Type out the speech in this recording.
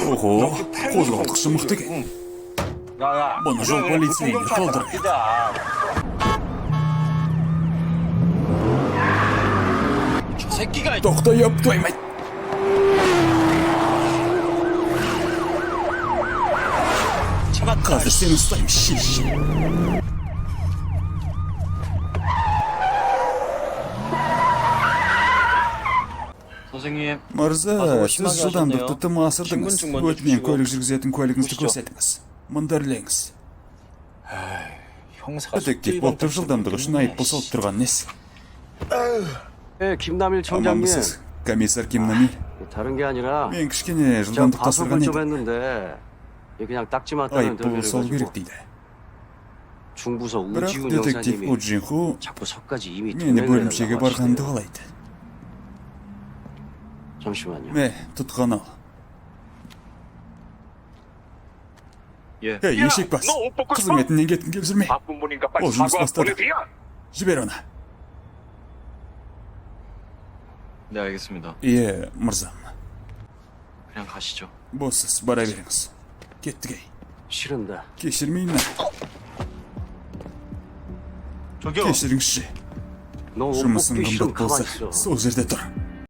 Ого, қозғалтқышы мықты екен. Бұны жол полицейіне қалдырайық. Тоқта, еп қоймайды. Қазір сені ұстаймын, шеш. 선생님, Мырза, сіз жылдамдықты тым асырдыңыз. Өтімен көлік жүргізетін көлігіңізді көрсетіңіз. Мұнда ілеңіз. Детектив болып тұрып жылдамдығы үшін айыппұл салып тұрған несі? 김남일 청장님. Аманбысыз, комиссар Кимнамиль. 다른 게 아니라 Мен кішкене 전 жылдамдық 과속을 тасырған 좀 еді. 했는데 그냥 딱지 맞다는 Айыппұл 덜미를 салу 가지고 керек дейді. 중부서 Бірақ 우지훈 детектив 형사님이 Уджинху 자꾸 서까지 이미 мені 동행을 бөлімшеге 해달라고 барғанды 하시네요. қалайды. 잠시만요. Мә, тұтқан ал. 예. Ей, ешек бас. Қызметінен кеткің келіп жүрме. 바쁜 분인가 빨리 어, жұмыс 사과 бастады. 보내드려. Жібер оны. 네, 알겠습니다. Е, мырзам. 그냥 가시죠. Боссыз, бара беріңіз. Кеттік ей. 싫은데. Кешірмеймін. 저기요. Кешіріңізші. 너 옷 Жұмысың 벗기 싫으면 қымбат болса, 가만히 있어. сол жерде тұр.